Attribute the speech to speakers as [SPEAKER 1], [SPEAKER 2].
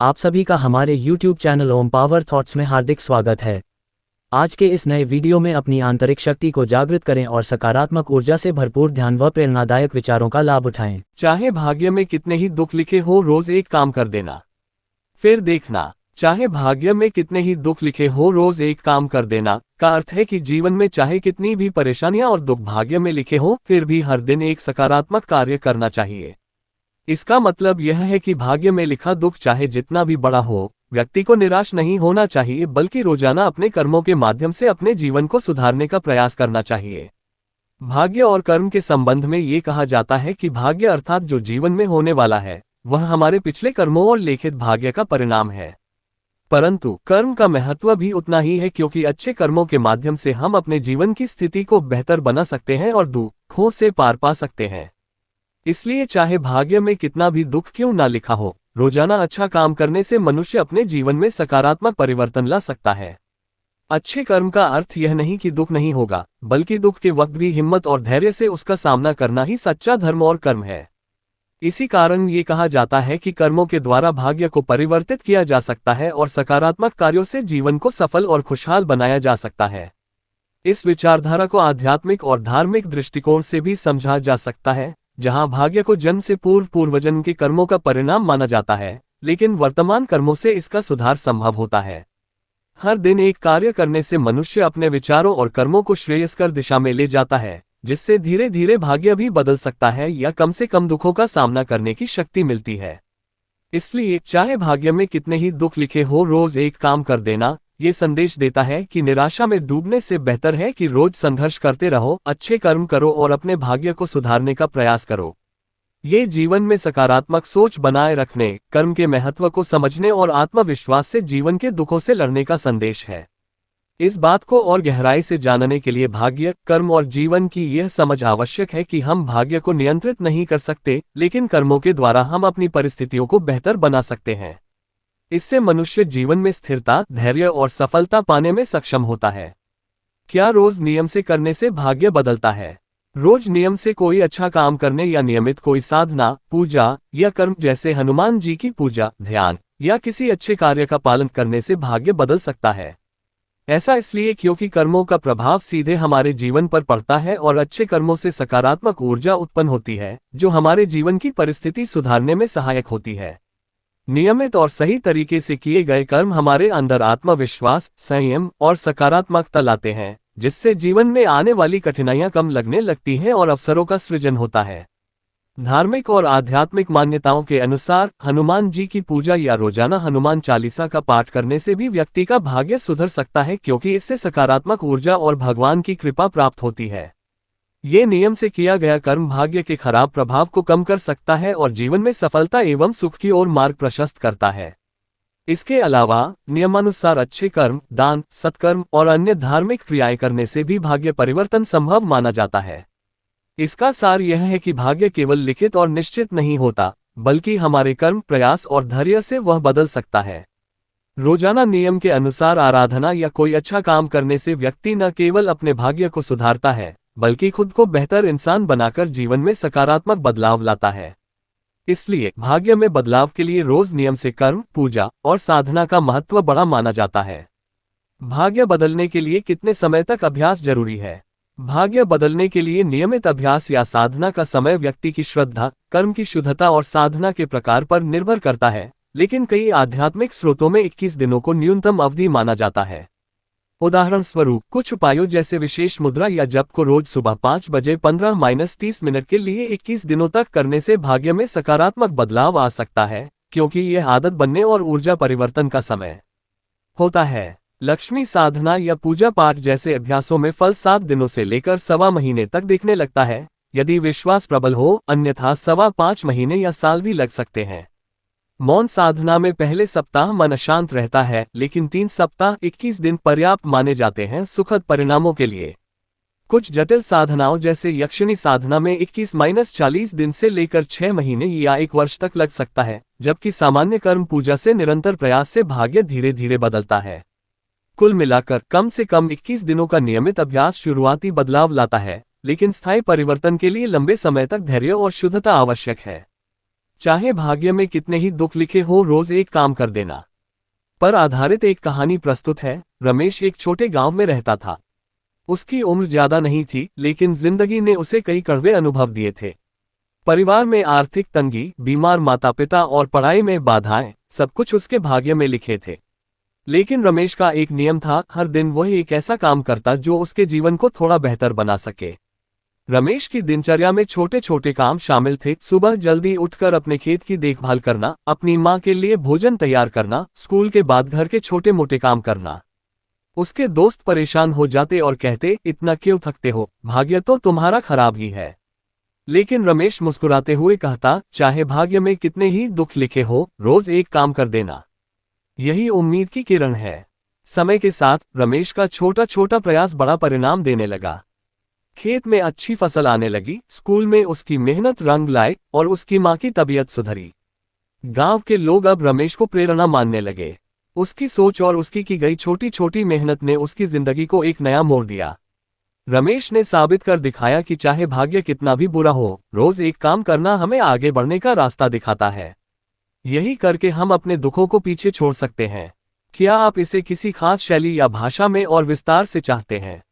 [SPEAKER 1] आप सभी का हमारे YouTube चैनल ओम पावर थॉट्स में हार्दिक स्वागत है। आज के इस नए वीडियो में अपनी आंतरिक शक्ति को जागृत करें और सकारात्मक ऊर्जा से भरपूर ध्यान व प्रेरणादायक विचारों का लाभ उठाएं।
[SPEAKER 2] चाहे भाग्य में कितने ही दुख लिखे हो, रोज एक काम कर देना, फिर देखना। चाहे भाग्य में कितने ही दुख लिखे हो, रोज एक काम कर देना का अर्थ है कि जीवन में चाहे कितनी भी परेशानियां और दुख भाग्य में लिखे हो, फिर भी हर दिन एक सकारात्मक कार्य करना चाहिए। इसका मतलब यह है कि भाग्य में लिखा दुख चाहे जितना भी बड़ा हो, व्यक्ति को निराश नहीं होना चाहिए, बल्कि रोजाना अपने कर्मों के माध्यम से अपने जीवन को सुधारने का प्रयास करना चाहिए। भाग्य और कर्म के संबंध में ये कहा जाता है कि भाग्य अर्थात जो जीवन में होने वाला है, वह हमारे पिछले कर्मों और लिखित भाग्य का परिणाम है। परंतु कर्म का महत्व भी उतना ही है, क्योंकि अच्छे कर्मों के माध्यम से हम अपने जीवन की स्थिति को बेहतर बना सकते हैं और दुखों से पार पा सकते हैं। इसलिए चाहे भाग्य में कितना भी दुख क्यों ना लिखा हो, रोजाना अच्छा काम करने से मनुष्य अपने जीवन में सकारात्मक परिवर्तन ला सकता है। अच्छे कर्म का अर्थ यह नहीं कि दुख नहीं होगा, बल्कि दुख के वक्त भी हिम्मत और धैर्य से उसका सामना करना ही सच्चा धर्म और कर्म है। इसी कारण ये कहा जाता है कि कर्मों के द्वारा भाग्य को परिवर्तित किया जा सकता है और सकारात्मक कार्यों से जीवन को सफल और खुशहाल बनाया जा सकता है। इस विचारधारा को आध्यात्मिक और धार्मिक दृष्टिकोण से भी समझा जा सकता है, जहां भाग्य को जन्म से पूर्वजन्म के कर्मों का परिणाम माना जाता है, लेकिन वर्तमान कर्मों से इसका सुधार संभव होता है। हर दिन एक कार्य करने से मनुष्य अपने विचारों और कर्मों को श्रेयस्कर दिशा में ले जाता है, जिससे धीरे धीरे भाग्य भी बदल सकता है या कम से कम दुखों का सामना करने की शक्ति मिलती है। इसलिए चाहे भाग्य में कितने ही दुख लिखे हो, रोज एक काम कर देना ये संदेश देता है कि निराशा में डूबने से बेहतर है कि रोज संघर्ष करते रहो, अच्छे कर्म करो और अपने भाग्य को सुधारने का प्रयास करो। ये जीवन में सकारात्मक सोच बनाए रखने, कर्म के महत्व को समझने और आत्मविश्वास से जीवन के दुखों से लड़ने का संदेश है। इस बात को और गहराई से जानने के लिए भाग्य, कर्म और जीवन की यह समझ आवश्यक है कि हम भाग्य को नियंत्रित नहीं कर सकते, लेकिन कर्मों के द्वारा हम अपनी परिस्थितियों को बेहतर बना सकते हैं। इससे मनुष्य जीवन में स्थिरता, धैर्य और सफलता पाने में सक्षम होता है। क्या रोज नियम से करने से भाग्य बदलता है? रोज नियम से कोई अच्छा काम करने या नियमित कोई साधना, पूजा या कर्म जैसे हनुमान जी की पूजा, ध्यान या किसी अच्छे कार्य का पालन करने से भाग्य बदल सकता है। ऐसा इसलिए क्योंकि कर्मों का प्रभाव सीधे हमारे जीवन पर पड़ता है और अच्छे कर्मों से सकारात्मक ऊर्जा उत्पन्न होती है, जो हमारे जीवन की परिस्थिति सुधारने में सहायक होती है। नियमित और सही तरीके से किए गए कर्म हमारे अंदर आत्मविश्वास, संयम और सकारात्मकता लाते हैं, जिससे जीवन में आने वाली कठिनाइयां कम लगने लगती हैं और अवसरों का सृजन होता है। धार्मिक और आध्यात्मिक मान्यताओं के अनुसार हनुमान जी की पूजा या रोजाना हनुमान चालीसा का पाठ करने से भी व्यक्ति का भाग्य सुधर सकता है, क्योंकि इससे सकारात्मक ऊर्जा और भगवान की कृपा प्राप्त होती है। ये नियम से किया गया कर्म भाग्य के खराब प्रभाव को कम कर सकता है और जीवन में सफलता एवं सुख की ओर मार्ग प्रशस्त करता है। इसके अलावा नियमानुसार अच्छे कर्म, दान, सत्कर्म और अन्य धार्मिक क्रियाएं करने से भी भाग्य परिवर्तन संभव माना जाता है। इसका सार यह है कि भाग्य केवल लिखित और निश्चित नहीं होता, बल्कि हमारे कर्म, प्रयास और धैर्य से वह बदल सकता है। रोजाना नियम के अनुसार आराधना या कोई अच्छा काम करने से व्यक्ति न केवल अपने भाग्य को सुधारता है, बल्कि खुद को बेहतर इंसान बनाकर जीवन में सकारात्मक बदलाव लाता है। इसलिए भाग्य में बदलाव के लिए रोज नियम से कर्म, पूजा और साधना का महत्व बड़ा माना जाता है। भाग्य बदलने के लिए कितने समय तक अभ्यास जरूरी है? भाग्य बदलने के लिए नियमित अभ्यास या साधना का समय व्यक्ति की श्रद्धा, कर्म की शुद्धता और साधना के प्रकार पर निर्भर करता है, लेकिन कई आध्यात्मिक स्रोतों में 21 दिनों को न्यूनतम अवधि माना जाता है। उदाहरण स्वरूप कुछ उपायों जैसे विशेष मुद्रा या जप को रोज सुबह 5 बजे 15-30 मिनट के लिए 21 दिनों तक करने से भाग्य में सकारात्मक बदलाव आ सकता है, क्योंकि यह आदत बनने और ऊर्जा परिवर्तन का समय होता है। लक्ष्मी साधना या पूजा पाठ जैसे अभ्यासों में फल 7 दिनों से लेकर 1.25 महीने तक दिखने लगता है, यदि विश्वास प्रबल हो, अन्यथा 5.25 महीने या साल भी लग सकते हैं। मौन साधना में पहले सप्ताह मन अशांत रहता है, लेकिन 3 सप्ताह 21 दिन पर्याप्त माने जाते हैं सुखद परिणामों के लिए। कुछ जटिल साधनाओं जैसे यक्षिणी साधना में 21-40 दिन से लेकर 6 महीने या 1 वर्ष तक लग सकता है, जबकि सामान्य कर्म पूजा से निरंतर प्रयास से भाग्य धीरे धीरे बदलता है। कुल मिलाकर कम से कम 21 दिनों का नियमित अभ्यास शुरुआती बदलाव लाता है, लेकिन स्थायी परिवर्तन के लिए लंबे समय तक धैर्य और शुद्धता आवश्यक है। चाहे भाग्य में कितने ही दुख लिखे हो रोज एक काम कर देना पर आधारित एक कहानी प्रस्तुत है। रमेश एक छोटे गांव में रहता था। उसकी उम्र ज्यादा नहीं थी, लेकिन जिंदगी ने उसे कई कड़वे अनुभव दिए थे। परिवार में आर्थिक तंगी, बीमार माता पिता और पढ़ाई में बाधाएं, सब कुछ उसके भाग्य में लिखे थे। लेकिन रमेश का एक नियम था, हर दिन वह एक ऐसा काम करता जो उसके जीवन को थोड़ा बेहतर बना सके। रमेश की दिनचर्या में छोटे छोटे काम शामिल थे। सुबह जल्दी उठकर अपने खेत की देखभाल करना, अपनी माँ के लिए भोजन तैयार करना, स्कूल के बाद घर के छोटे मोटे काम करना। उसके दोस्त परेशान हो जाते और कहते, इतना क्यों थकते हो, भाग्य तो तुम्हारा खराब ही है। लेकिन रमेश मुस्कुराते हुए कहता, चाहे भाग्य में कितने ही दुख लिखे हो, रोज एक काम कर देना, यही उम्मीद की किरण है। समय के साथ रमेश का छोटा छोटा प्रयास बड़ा परिणाम देने लगा। खेत में अच्छी फसल आने लगी, स्कूल में उसकी मेहनत रंग लाए और उसकी माँ की तबीयत सुधरी। गांव के लोग अब रमेश को प्रेरणा मानने लगे। उसकी सोच और उसकी की गई छोटी छोटी मेहनत ने उसकी जिंदगी को एक नया मोड़ दिया। रमेश ने साबित कर दिखाया कि चाहे भाग्य कितना भी बुरा हो, रोज एक काम करना हमें आगे बढ़ने का रास्ता दिखाता है। यही करके हम अपने दुखों को पीछे छोड़ सकते हैं। क्या आप इसे किसी खास शैली या भाषा में और विस्तार से चाहते हैं?